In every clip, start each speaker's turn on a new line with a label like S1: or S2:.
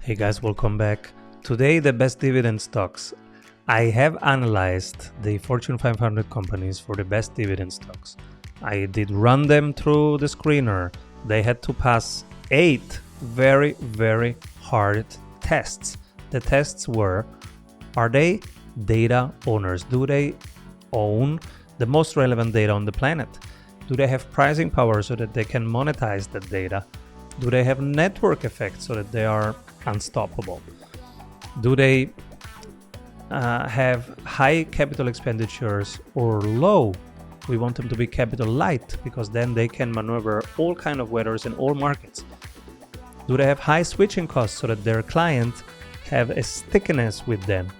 S1: Hey guys, welcome back. Today, the best dividend stocks. I have analyzed the Fortune 500 companies for the best dividend stocks. I did run them through the screener. They had to pass 8 very, very hard tests. The tests were, are they data owners? Do they own the most relevant data on the planet? Do they have pricing power so that they can monetize that data? Do they have network effects so that they are unstoppable? Do they have high capital expenditures or low? We want them to be capital light because then they can maneuver all kind of weathers in all markets. Do they have high switching costs so that their clients have a stickiness with them?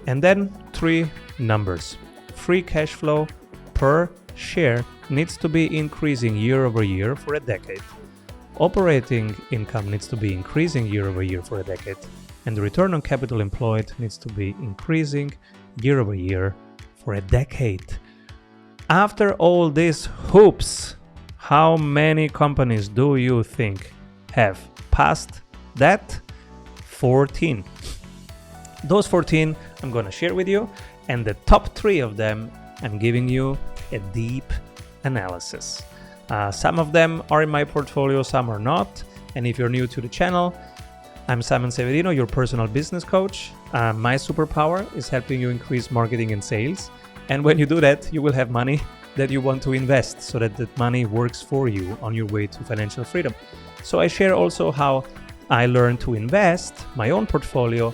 S1: And then 3 numbers. Free cash flow per share needs to be increasing year over year for a decade. Operating income needs to be increasing year over year for a decade, and the return on capital employed needs to be increasing year over year for a decade. After all these hoops, how many companies do you think have passed that? 14. Those 14 I'm going to share with you, and the top 3 of them I'm giving you a deep analysis. Some of them are in my portfolio, some are not. And if you're new to the channel, I'm Severino, your personal business coach. My superpower is helping you increase marketing and sales. And when you do that, you will have money that you want to invest so that that money works for you on your way to financial freedom. So I share also how I learned to invest my own portfolio,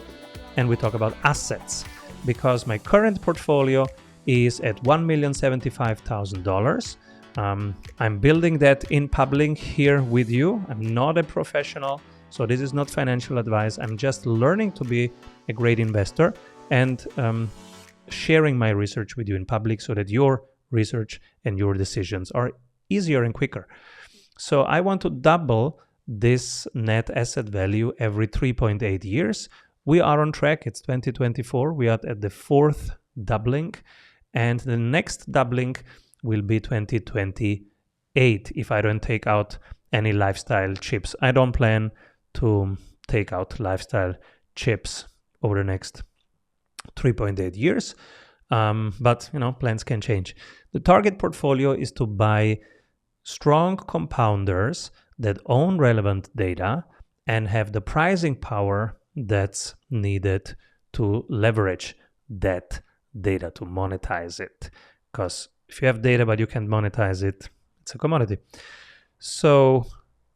S1: and we talk about assets because my current portfolio is at $1,075,000. I'm building that in public here with you. I'm not a professional, so this is not financial advice. I'm just learning to be a great investor and sharing my research with you in public so that your research and your decisions are easier and quicker. So I want to double this net asset value every 3.8 years. We are on track. It's 2024. We are at the 4th doubling, and the next doubling will be 2028 if I don't take out any lifestyle chips. I don't plan to take out lifestyle chips over the next 3.8 years, but plans can change. The target portfolio is to buy strong compounders that own relevant data and have the pricing power that's needed to leverage that data, to monetize it. Because if you have data but you can't monetize it, it's a commodity. So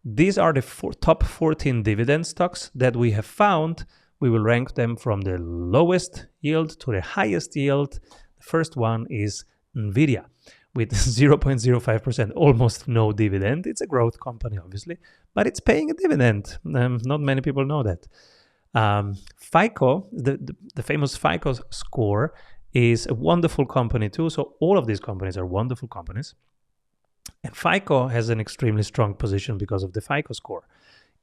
S1: these are the top 14 dividend stocks that we have found. We will rank them from the lowest yield to the highest yield. The first one is Nvidia with 0.05%, almost no dividend. It's a growth company, obviously, but it's paying a dividend. Not many people know that. FICO, the famous FICO score, is a wonderful company too. So all of these companies are wonderful companies. And FICO has an extremely strong position because of the FICO score.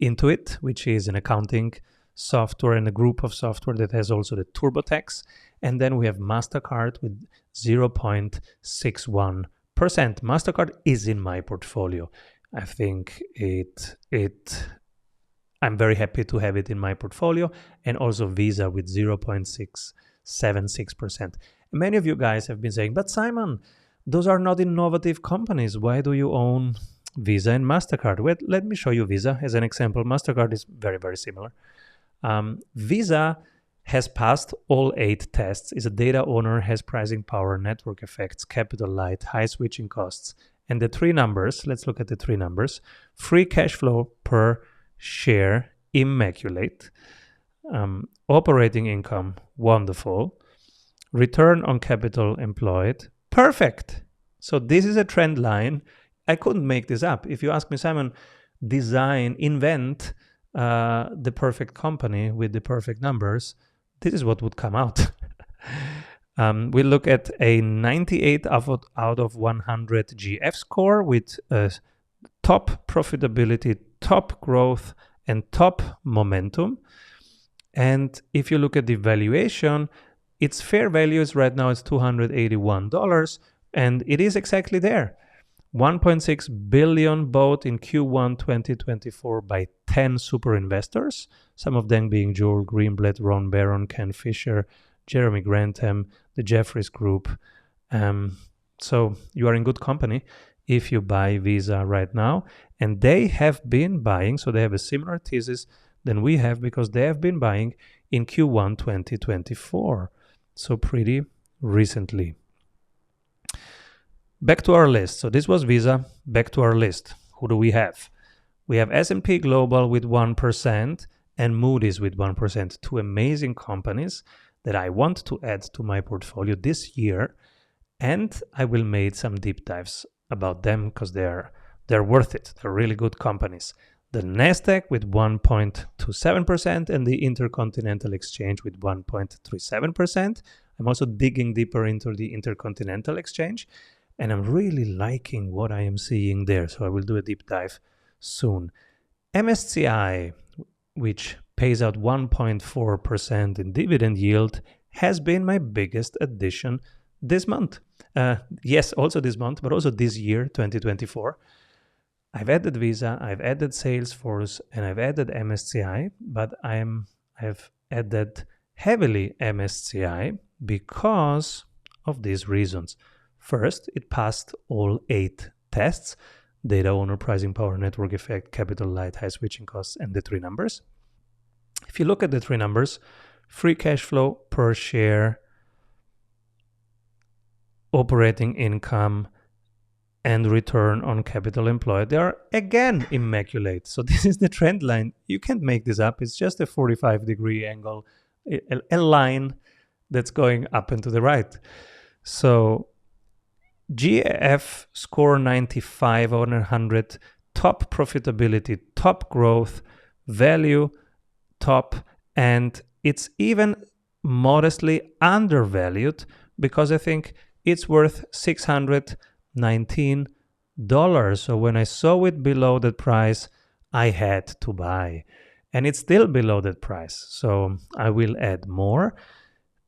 S1: Intuit, which is an accounting software and a group of software that has also the TurboTax. And then we have MasterCard with 0.61%. MasterCard is in my portfolio. I think I'm very happy to have it in my portfolio. And also Visa with 0.676%. Many of you guys have been saying, but Simon, those are not innovative companies. Why do you own Visa and MasterCard? Well, let me show you Visa as an example. MasterCard is very, very similar. Visa has passed all 8 tests, is a data owner, has pricing power, network effects, capital light, high switching costs. And the 3 numbers, let's look at the 3 numbers. Free cash flow per share, immaculate. Operating income, wonderful. Return on capital employed, perfect. So this is a trend line. I couldn't make this up. If you ask me, Simon, invent the perfect company with the perfect numbers, this is what would come out. We look at a 98 out of 100 GF score with top profitability, top growth, and top momentum. And if you look at the valuation, its fair value is right now is $281, and it is exactly there. 1.6 billion bought in Q1 2024 by 10 super investors, some of them being Joel Greenblatt, Ron Barron, Ken Fisher, Jeremy Grantham, the Jefferies Group. So you are in good company if you buy Visa right now. And they have been buying, so they have a similar thesis than we have, because they have been buying in Q1 2024. So pretty recently. Back to our list. So this was Visa. Back to our list. Who do we have? We have S&P Global with 1% and Moody's with 1%. Two amazing companies that I want to add to my portfolio this year. And I will make some deep dives about them because they're worth it. They're really good companies. The Nasdaq with 1.27% and the Intercontinental Exchange with 1.37%. I'm also digging deeper into the Intercontinental Exchange, and I'm really liking what I am seeing there. So I will do a deep dive soon. Msci, which pays out 1.4% in dividend yield, has been my biggest addition this month. Yes, also this month, but also this year, 2024. I've added Visa, I've added Salesforce, and I've added MSCI, but I've added heavily MSCI because of these reasons. First, it passed all 8 tests: data owner, pricing power, network effect, capital light, high switching costs, and the 3 numbers. If you look at the 3 numbers, free cash flow per share, operating income, and return on capital employed, they are again immaculate. So this is the trend line. You can't make this up. It's just a 45-degree angle, a line that's going up and to the right. So GAF score 95 out of 100, top profitability, top growth, value, top, and it's even modestly undervalued because I think it's worth $619. So when I saw it below that price, I had to buy. And it's still below that price. So I will add more.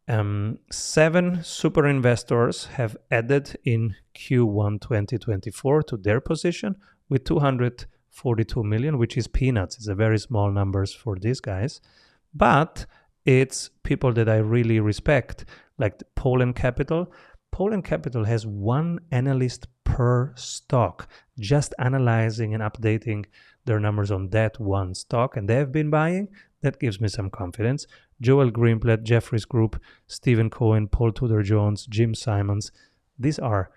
S1: 7 super investors have added in Q1 2024 to their position with 242 million, which is peanuts. It's a very small numbers for these guys. But it's people that I really respect, like Poland Capital. Poland Capital has 1 analyst per stock, just analyzing and updating their numbers on that one stock, and they have been buying. That gives me some confidence. Joel Greenblatt, Jefferies Group, Stephen Cohen, Paul Tudor Jones, Jim Simons. These are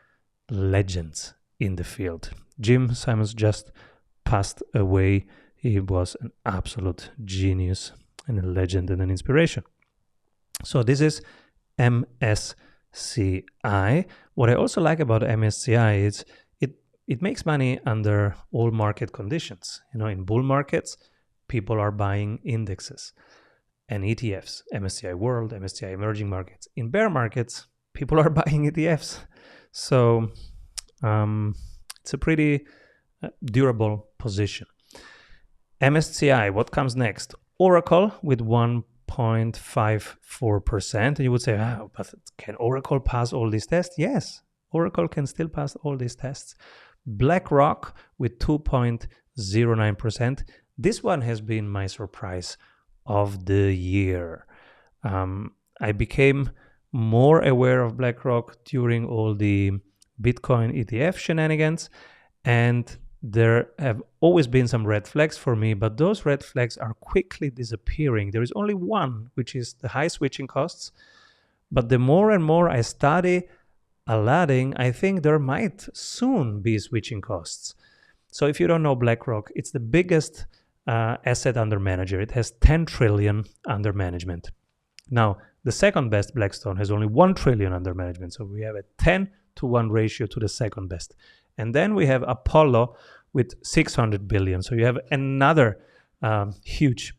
S1: legends in the field. Jim Simons just passed away. He was an absolute genius and a legend and an inspiration. So this is MSCI. What I also like about MSCI is it makes money under all market conditions. You know, in bull markets, people are buying indexes and ETFs, MSCI World, MSCI Emerging Markets. In bear markets, people are buying ETFs. So it's a pretty durable position. MSCI, what comes next? Oracle with 1.54%. And you would say, but can Oracle pass all these tests? Yes, Oracle can still pass all these tests. BlackRock with 2.09%. This one has been my surprise of the year. I became more aware of BlackRock during all the Bitcoin ETF shenanigans, and there have always been some red flags for me, but those red flags are quickly disappearing. There is only one, which is the high switching costs. But the more and more I study Aladdin, I think there might soon be switching costs. So if you don't know BlackRock, it's the biggest asset under manager. It has 10 trillion under management. Now, the second best, Blackstone, has only 1 trillion under management. So we have a 10-to-1 ratio to the second best. And then we have Apollo with 600 billion. So you have another huge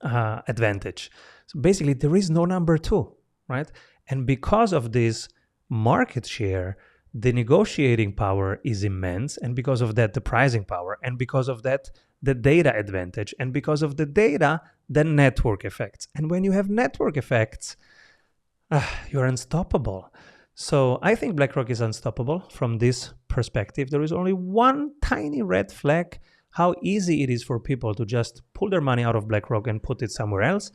S1: advantage. So basically, there is no number 2, right? And because of this market share, the negotiating power is immense. And because of that, the pricing power. And because of that, the data advantage. And because of the data, the network effects. And when you have network effects, you're unstoppable. So I think BlackRock is unstoppable from this perspective. There is only one tiny red flag: how easy it is for people to just pull their money out of BlackRock and put it somewhere else.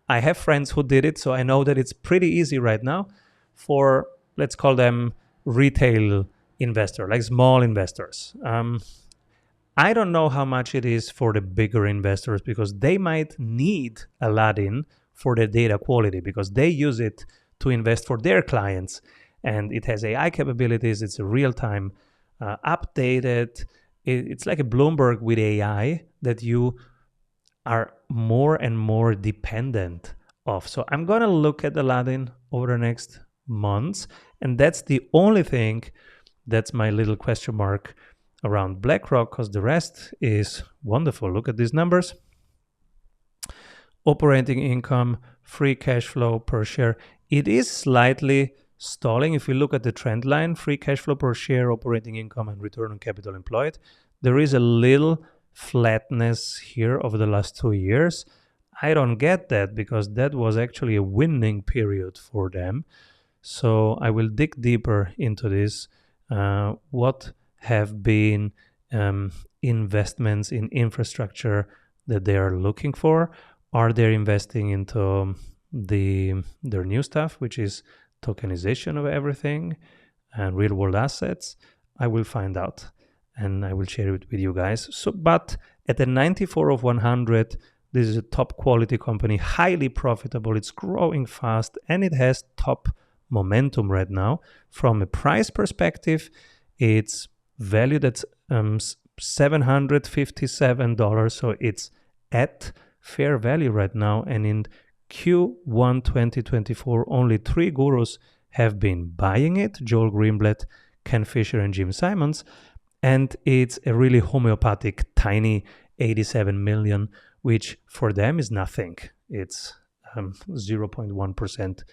S1: I have friends who did it, so I know that it's pretty easy right now for, let's call them retail investor, like small investors. I don't know how much it is for the bigger investors, because they might need Aladdin for the data quality, because they use it to invest for their clients. And it has AI capabilities. It's a real-time updated. It's like a Bloomberg with AI that you are more and more dependent of. So I'm going to look at Aladdin over the next months. And that's the only thing that's my little question mark around BlackRock, because the rest is wonderful. Look at these numbers. Operating income, free cash flow per share. It is slightly stalling. If we look at the trend line, free cash flow per share, operating income, and return on capital employed, there is a little flatness here over the last 2 years. I don't get that, because that was actually a winning period for them. So I will dig deeper into this. What have been investments in infrastructure that they are looking for? Are they investing into their new stuff, which is tokenization of everything and real world assets? I will find out and I will share it with you guys. So, but at the 94 of 100, this is a top quality company, highly profitable. It's growing fast and it has top momentum right now. From a price perspective, it's valued at $757. So it's at fair value right now. And in Q1 2024, only 3 gurus have been buying it: Joel Greenblatt, Ken Fisher, and Jim Simons. And it's a really homeopathic, tiny 87 million, which for them is nothing. It's 0.1%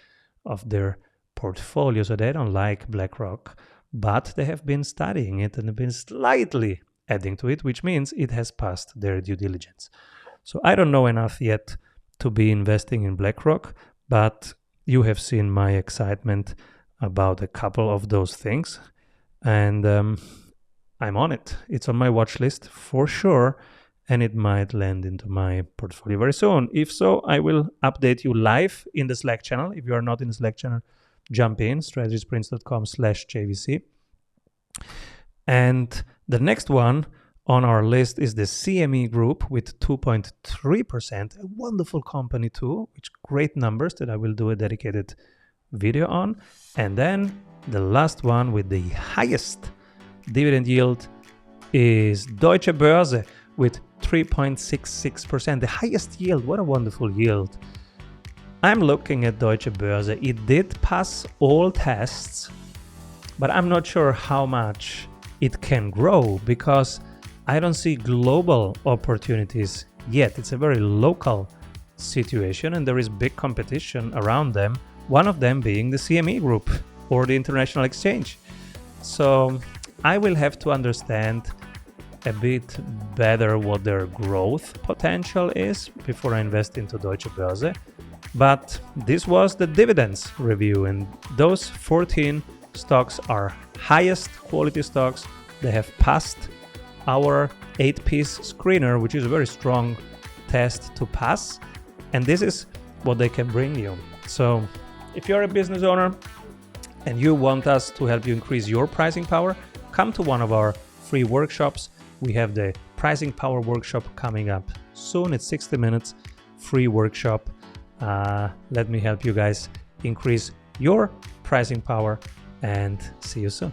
S1: of their portfolio. So they don't like BlackRock, but they have been studying it and have been slightly adding to it, which means it has passed their due diligence. So I don't know enough yet to be investing in BlackRock, but you have seen my excitement about a couple of those things. And I'm on it. It's on my watch list for sure, and it might land into my portfolio very soon. If so, I will update you live in the Slack channel. If you are not in the Slack channel, jump in, strategysprints.com/JVC. And the next one on our list is the CME Group with 2.3%, a wonderful company too, with great numbers that I will do a dedicated video on. And then the last one with the highest dividend yield is Deutsche Börse with 3.66%, the highest yield. What a wonderful yield. I'm looking at Deutsche Börse. It did pass all tests, but I'm not sure how much it can grow, because I don't see global opportunities yet. It's a very local situation and there is big competition around them, one of them being the CME Group or the International Exchange. So I will have to understand a bit better what their growth potential is before I invest into Deutsche Börse. But this was the dividends review, and those 14 stocks are highest quality stocks. They have passed our 8-piece screener, which is a very strong test to pass. And this is what they can bring you. So if you're a business owner and you want us to help you increase your pricing power, come to one of our free workshops. We have the pricing power workshop coming up soon. It's 60 minutes free workshop. Let me help you guys increase your pricing power, and see you soon.